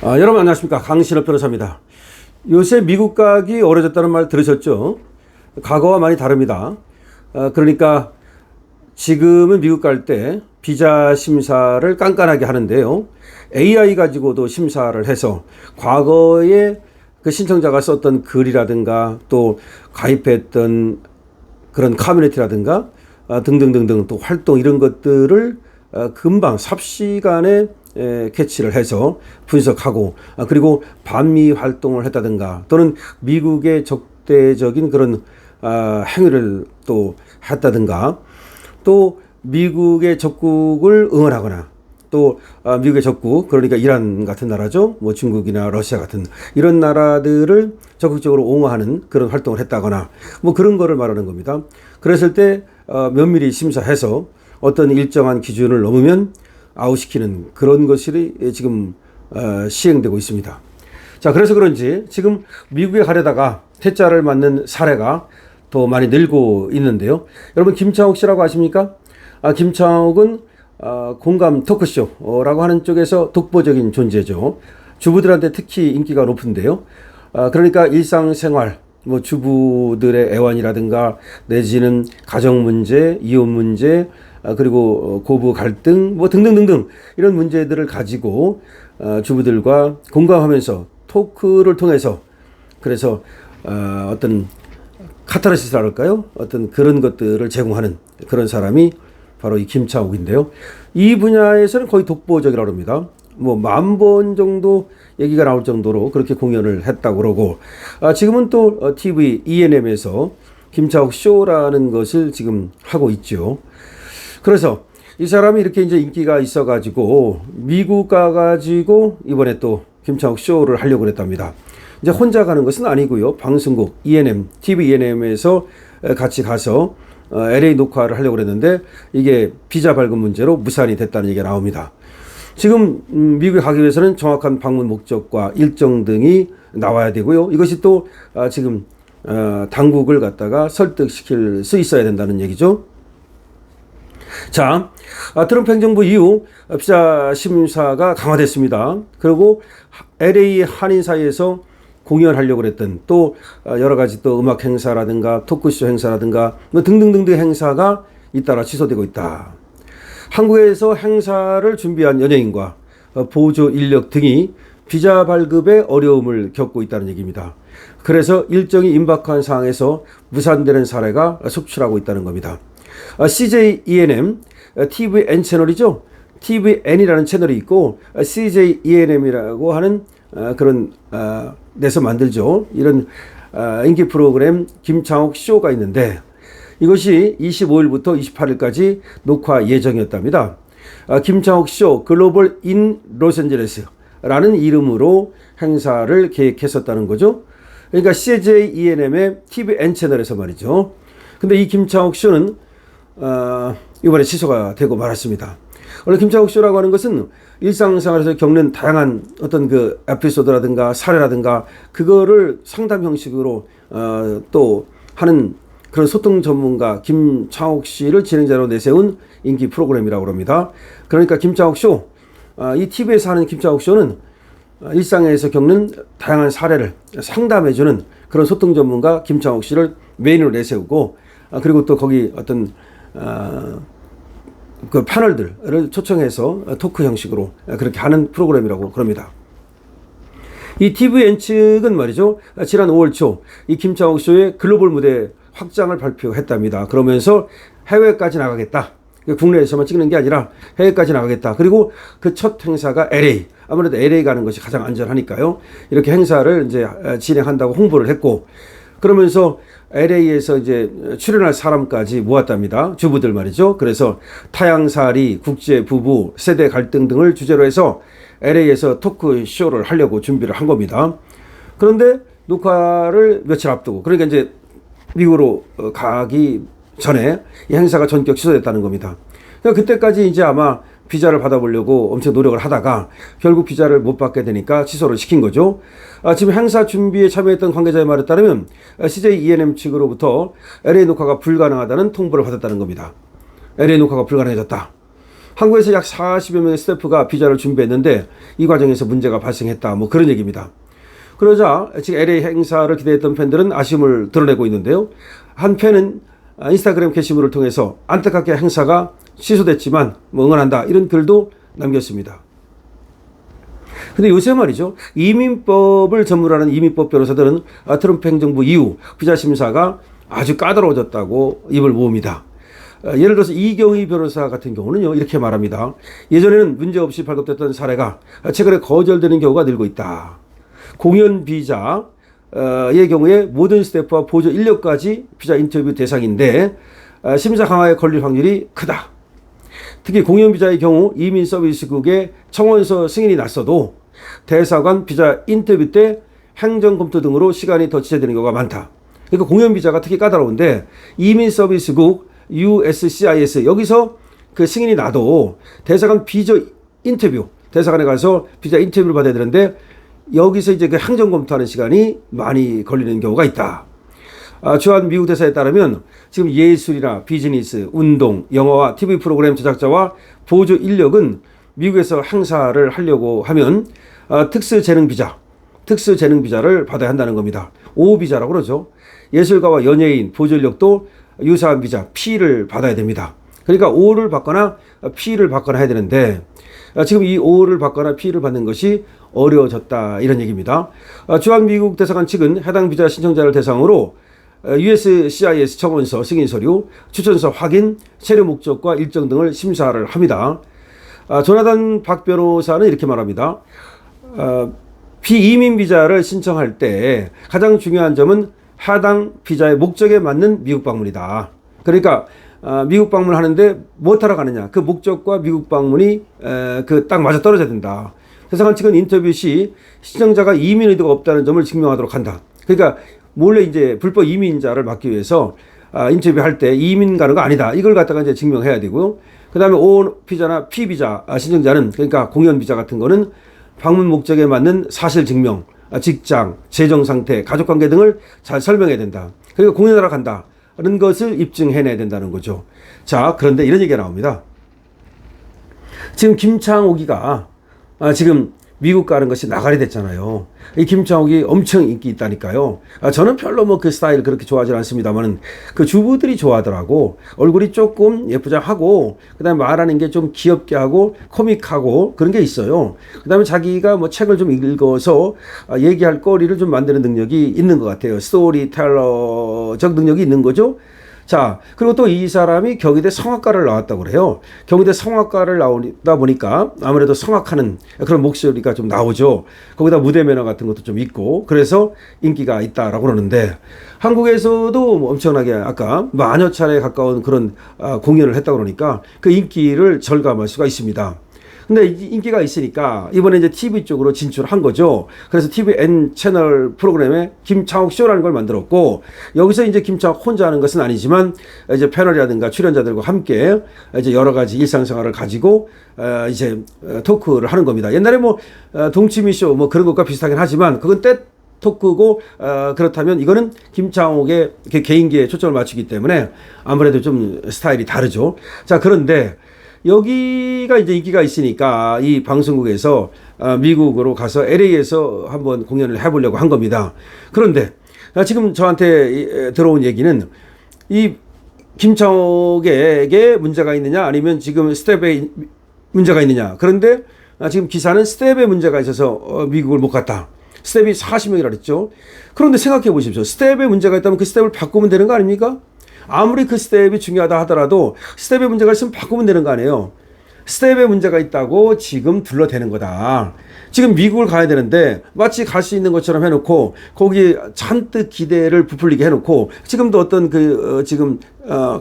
여러분 안녕하십니까, 강신업 변호사입니다. 요새 미국 가기 어려졌다는 말 들으셨죠? 과거와 많이 다릅니다. 그러니까 지금은 미국 갈 때 비자 심사를 깐깐하게 하는데요, AI 가지고도 심사를 해서 과거에 그 신청자가 썼던 글이라든가 또 가입했던 그런 커뮤니티라든가 등등등등 또 활동 이런 것들을 금방 삽시간에 캐치를 해서 분석하고, 그리고 반미 활동을 했다든가 또는 미국의 적대적인 그런 행위를 또 했다든가, 또 미국의 적국을 응원하거나, 또 미국의 적국, 그러니까 이란 같은 나라죠, 뭐 중국이나 러시아 같은 이런 나라들을 적극적으로 옹호하는 그런 활동을 했다거나 뭐 그런 거를 말하는 겁니다. 그랬을 때 면밀히 심사해서 어떤 일정한 기준을 넘으면 아웃시키는 그런 것이 지금 시행되고 있습니다. 자, 그래서 그런지 지금 미국에 가려다가 퇴짜를 맞는 사례가 더 많이 늘고 있는데요. 여러분, 김창욱 씨라고 아십니까? 김창욱은 공감 토크쇼라고 하는 쪽에서 독보적인 존재죠. 주부들한테 특히 인기가 높은데요. 그러니까 일상생활, 뭐 주부들의 애환이라든가 내지는 가정 문제, 이혼 문제, 그리고 고부 갈등 뭐 등등등등 이런 문제들을 가지고 주부들과 공감하면서 토크를 통해서, 그래서 어떤 카타르시스라 할까요? 어떤 그런 것들을 제공하는 그런 사람이 바로 이 김창욱인데요. 이 분야에서는 거의 독보적이라고 합니다. 뭐 10,000번 정도 얘기가 나올 정도로 그렇게 공연을 했다고 그러고, 지금은 또 TV ENM에서 김창욱 쇼라는 것을 지금 하고 있죠. 그래서 이 사람이 이렇게 이제 인기가 있어가지고 미국 가가지고 이번에 또 김창욱 쇼를 하려고 그랬답니다. 이제 혼자 가는 것은 아니고요. 방송국 ENM, TV ENM에서 같이 가서 LA 녹화를 하려고 그랬는데 이게 비자 발급 문제로 무산이 됐다는 얘기가 나옵니다. 지금 미국에 가기 위해서는 정확한 방문 목적과 일정 등이 나와야 되고요. 이것이 또 지금 당국을 갖다가 설득시킬 수 있어야 된다는 얘기죠. 자, 트럼프 행정부 이후 비자 심사가 강화됐습니다. 그리고 LA 한인 사이에서 공연하려고 그랬던 또 여러 가지 또 음악 행사라든가 토크쇼 행사라든가 뭐 등등등등 행사가 잇따라 취소되고 있다. 한국에서 행사를 준비한 연예인과 보조 인력 등이 비자 발급에 어려움을 겪고 있다는 얘기입니다. 그래서 일정이 임박한 상황에서 무산되는 사례가 속출하고 있다는 겁니다. CJ ENM, TVN 채널이죠. TVN이라는 채널이 있고 CJ ENM이라고 하는 그런 데서 만들죠. 이런 인기 프로그램 김창욱 쇼가 있는데 이것이 25일부터 28일까지 녹화 예정이었답니다. 김창욱 쇼 글로벌 인 로스앤젤레스라는 이름으로 행사를 계획했었다는 거죠. 그러니까 CJ ENM의 TVN 채널에서 말이죠. 근데 이 김창욱 쇼는 이번에 취소가 되고 말았습니다. 원래 김창욱 쇼라고 하는 것은 일상생활에서 겪는 다양한 어떤 그 에피소드라든가 사례라든가 그거를 상담 형식으로 또 하는 그런 소통 전문가 김창욱 씨를 진행자로 내세운 인기 프로그램이라고 합니다. 그러니까 김창욱 쇼, 이 TV에서 하는 김창욱 쇼는 일상에서 겪는 다양한 사례를 상담해주는 그런 소통 전문가 김창욱 씨를 메인으로 내세우고, 그리고 또 거기 어떤 그 패널들을 초청해서 토크 형식으로 그렇게 하는 프로그램이라고 그럽니다. 이 TVN 측은 말이죠, 지난 5월 초 이 김창욱 쇼의 글로벌 무대 확장을 발표했답니다. 그러면서 해외까지 나가겠다. 국내에서만 찍는 게 아니라 해외까지 나가겠다. 그리고 그 첫 행사가 LA. 아무래도 LA 가는 것이 가장 안전하니까요. 이렇게 행사를 이제 진행한다고 홍보를 했고, 그러면서 LA에서 이제 출연할 사람까지 모았답니다. 주부들 말이죠. 그래서 타향살이, 국제 부부, 세대 갈등 등을 주제로 해서 LA에서 토크쇼를 하려고 준비를 한 겁니다. 그런데 녹화를 며칠 앞두고, 그러니까 이제 미국으로 가기 전에 이 행사가 전격 취소됐다는 겁니다. 그러니까 그때까지 이제 아마 비자를 받아보려고 엄청 노력을 하다가 결국 비자를 못 받게 되니까 취소를 시킨 거죠. 지금 행사 준비에 참여했던 관계자의 말에 따르면 CJ ENM 측으로부터 LA 녹화가 불가능하다는 통보를 받았다는 겁니다. LA 녹화가 불가능해졌다. 한국에서 약 40여 명의 스태프가 비자를 준비했는데 이 과정에서 문제가 발생했다. 뭐 그런 얘기입니다. 그러자 지금 LA 행사를 기대했던 팬들은 아쉬움을 드러내고 있는데요. 한 팬은 인스타그램 게시물을 통해서 안타깝게 행사가 취소됐지만 뭐 응원한다 이런 글도 남겼습니다. 근데 요새 말이죠. 이민법을 전문하는 이민법 변호사들은 트럼프 행정부 이후 비자 심사가 아주 까다로워졌다고 입을 모읍니다. 예를 들어서 이경희 변호사 같은 경우는요. 이렇게 말합니다. 예전에는 문제없이 발급됐던 사례가 최근에 거절되는 경우가 늘고 있다. 공연 비자의 경우에 모든 스태프와 보조 인력까지 비자 인터뷰 대상인데 심사 강화에 걸릴 확률이 크다. 특히 공연 비자의 경우 이민 서비스국의 청원서 승인이 났어도 대사관 비자 인터뷰 때 행정 검토 등으로 시간이 더 지체되는 경우가 많다. 그러니까 공연 비자가 특히 까다로운데 이민 서비스국 USCIS 여기서 그 승인이 나도 대사관 비자 인터뷰 대사관에 가서 비자 인터뷰를 받아야 되는데 여기서 이제 그 행정 검토하는 시간이 많이 걸리는 경우가 있다. 주한 미국 대사에 따르면 지금 예술이나 비즈니스, 운동, 영화와 TV 프로그램 제작자와 보조 인력은 미국에서 행사를 하려고 하면 특수재능 비자를 받아야 한다는 겁니다. O 비자라고 그러죠. 예술가와 연예인, 보조 인력도 유사한 비자 P를 받아야 됩니다. 그러니까 O를 받거나 P를 받거나 해야 되는데 지금 이 O를 받거나 P를 받는 것이 어려워졌다 이런 얘기입니다. 주한 미국 대사관 측은 해당 비자 신청자를 대상으로 USCIS 청원서, 승인 서류, 추천서 확인, 체류 목적과 일정 등을 심사를 합니다. 조나단 박 변호사는 이렇게 말합니다. 비이민 비자를 신청할 때 가장 중요한 점은 해당 비자의 목적에 맞는 미국 방문이다. 그러니까 미국 방문하는데 뭐 타러 가느냐 그 목적과 미국 방문이 그 딱 맞아 떨어져야 된다. 대사관 측은 인터뷰 시 신청자가 이민 의도가 없다는 점을 증명하도록 한다. 그러니까 몰래 이제 불법 이민자를 막기 위해서 인터뷰할 때 이민 가는 거 아니다. 이걸 갖다가 이제 증명해야 되고요. 그 다음에 O 비자나 P 비자 신청자는 그러니까 공연 비자 같은 거는 방문 목적에 맞는 사실 증명, 직장, 재정 상태, 가족 관계 등을 잘 설명해야 된다. 그러니까 공연하러 간다는 것을 입증해내야 된다는 거죠. 자, 그런데 이런 얘기가 나옵니다. 지금 김창옥이가 지금 미국 가는 것이 나가리 됐잖아요. 이 김창옥이 엄청 인기 있다니까요. 저는 별로 뭐 그 스타일 그렇게 좋아하지 않습니다만은 그 주부들이 좋아하더라고. 얼굴이 조금 예쁘장하고 그다음에 말하는 게 좀 귀엽게 하고 코믹하고 그런 게 있어요. 그다음에 자기가 뭐 책을 좀 읽어서 얘기할 거리를 좀 만드는 능력이 있는 것 같아요. 스토리텔러적 능력이 있는 거죠. 자, 그리고 또 이 사람이 경희대 성악과를 나왔다고 그래요. 경희대 성악과를 나오다 보니까 아무래도 성악하는 그런 목소리가 좀 나오죠. 거기다 무대 매너 같은 것도 좀 있고 그래서 인기가 있다라고 그러는데 한국에서도 뭐 엄청나게 아까 만여 차례에 가까운 그런 공연을 했다고 그러니까 그 인기를 절감할 수가 있습니다. 근데 인기가 있으니까 이번에 이제 TV 쪽으로 진출한 거죠. 그래서 TVN 채널 프로그램에 김창옥 쇼라는 걸 만들었고 여기서 이제 김창옥 혼자 하는 것은 아니지만 이제 패널이라든가 출연자들과 함께 이제 여러 가지 일상생활을 가지고 이제 토크를 하는 겁니다. 옛날에 뭐 동치미쇼 뭐 그런 것과 비슷하긴 하지만 그건 때 토크고 그렇다면 이거는 김창옥의 개인기에 초점을 맞추기 때문에 아무래도 좀 스타일이 다르죠. 자, 그런데 여기가 이제 인기가 있으니까 이 방송국에서 미국으로 가서 LA에서 한번 공연을 해보려고 한 겁니다. 그런데 지금 저한테 들어온 얘기는 이 김창옥에게 문제가 있느냐 아니면 지금 스텝에 문제가 있느냐. 그런데 지금 기사는 스텝에 문제가 있어서 미국을 못 갔다. 스텝이 40명이라 그랬죠. 그런데 생각해 보십시오. 스텝에 문제가 있다면 그 스텝을 바꾸면 되는 거 아닙니까? 아무리 그 스텝이 중요하다 하더라도 스텝에 문제가 있으면 바꾸면 되는 거 아니에요. 스텝에 문제가 있다고 지금 둘러대는 거다. 지금 미국을 가야 되는데 마치 갈 수 있는 것처럼 해놓고 거기 잔뜩 기대를 부풀리게 해놓고 지금도 어떤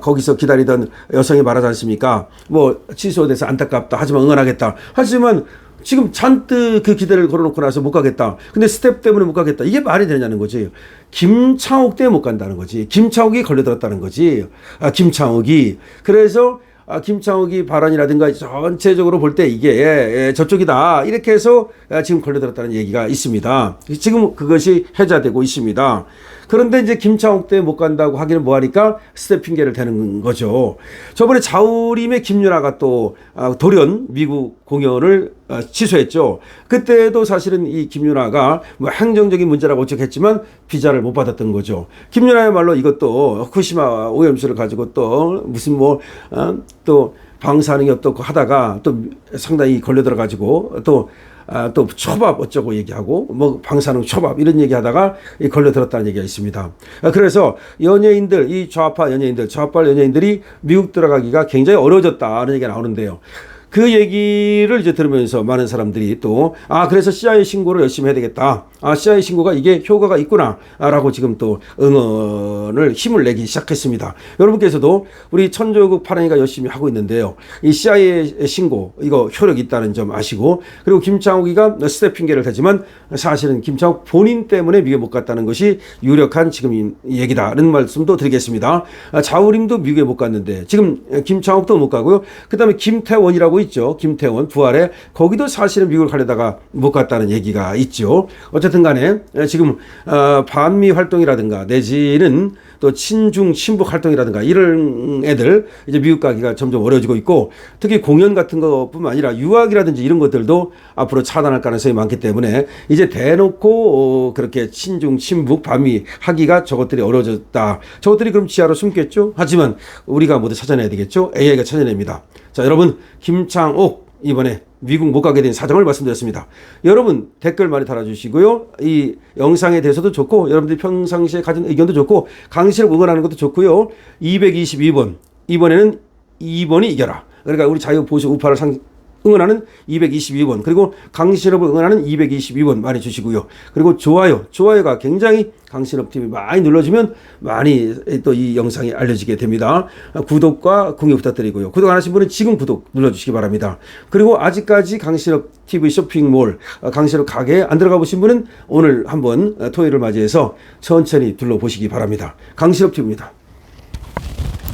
거기서 기다리던 여성이 말하지 않습니까? 뭐 취소돼서 안타깝다 하지만 응원하겠다. 하지만 지금 잔뜩 그 기대를 걸어놓고 나서 못 가겠다. 근데 스텝 때문에 못 가겠다. 이게 말이 되냐는 거지. 김창옥 때문에 못 간다는 거지. 김창옥이 걸려들었다는 거지. 김창옥이. 그래서 김창욱이 발언이라든가 전체적으로 볼 때 이게 저쪽이다 이렇게 해서 지금 걸려들었다는 얘기가 있습니다. 지금 그것이 해자되고 있습니다. 그런데 이제 김창욱 때 못 간다고 하기는 뭐하니까 스텝 핑계를 대는 거죠. 저번에 자우림의 김윤아가 또 돌연 미국 공연을 취소했죠. 그때도 사실은 이 김윤아가 뭐 행정적인 문제라고 어쩌겠지만 비자를 못 받았던 거죠. 김윤아야말로 이것도 후쿠시마 오염수를 가지고 또 무슨 또 방사능이 어떻고 하다가 또 상당히 걸려들어 가지고 또 초밥 어쩌고 얘기하고 뭐 방사능 초밥 이런 얘기하다가 걸려들었다는 얘기가 있습니다. 그래서 연예인들 이 좌파 연예인들이 미국 들어가기가 굉장히 어려워졌다는 얘기가 나오는데요. 그 얘기를 이제 들으면서 많은 사람들이 또 그래서 CIA 신고를 열심히 해야 되겠다. CIA 신고가 이게 효과가 있구나라고 지금 또 응원을 힘을 내기 시작했습니다. 여러분께서도 우리 천조국 파랑이가 열심히 하고 있는데요. 이 CIA 신고 이거 효력이 있다는 점 아시고 그리고 김창욱이가 스텝 핑계를 대지만 사실은 김창욱 본인 때문에 미국에 못 갔다는 것이 유력한 지금 얘기다라는 말씀도 드리겠습니다. 자우림도 미국에 못 갔는데 지금 김창욱도 못 가고요. 그다음에 김태원이라고 있죠. 김태원 부활에 거기도 사실은 미국을 가려다가 못 갔다는 얘기가 있죠. 어쨌든 간에 지금 반미 활동이라든가 내지는 또 친중 친북 활동이라든가 이런 애들 이제 미국 가기가 점점 어려워지고 있고 특히 공연 같은 것뿐만 아니라 유학이라든지 이런 것들도 앞으로 차단할 가능성이 많기 때문에 이제 대놓고 그렇게 친중 친북 반미 하기가 저것들이 어려워졌다. 저것들이 그럼 지하로 숨겠죠. 하지만 우리가 모두 찾아내야 되겠죠. AI가 찾아냅니다. 자, 여러분 김창욱 이번에 미국 못 가게 된 사정을 말씀드렸습니다. 여러분 댓글 많이 달아주시고요. 이 영상에 대해서도 좋고 여러분들이 평상시에 가진 의견도 좋고 강신업 응원하는 것도 좋고요. 222번 이번에는 2번이 이겨라. 그러니까 우리 자유보수 우파를 응원하는 222번 그리고 강신업을 응원하는 222번 많이 주시고요. 그리고 좋아요가 굉장히 강신업 TV 많이 눌러주면 많이 또 이 영상이 알려지게 됩니다. 구독과 공유 부탁드리고요. 구독 안 하신 분은 지금 구독 눌러주시기 바랍니다. 그리고 아직까지 강신업 TV 쇼핑몰 강신업 가게에 안 들어가 보신 분은 오늘 한번 토요일을 맞이해서 천천히 둘러보시기 바랍니다. 강신업 TV입니다.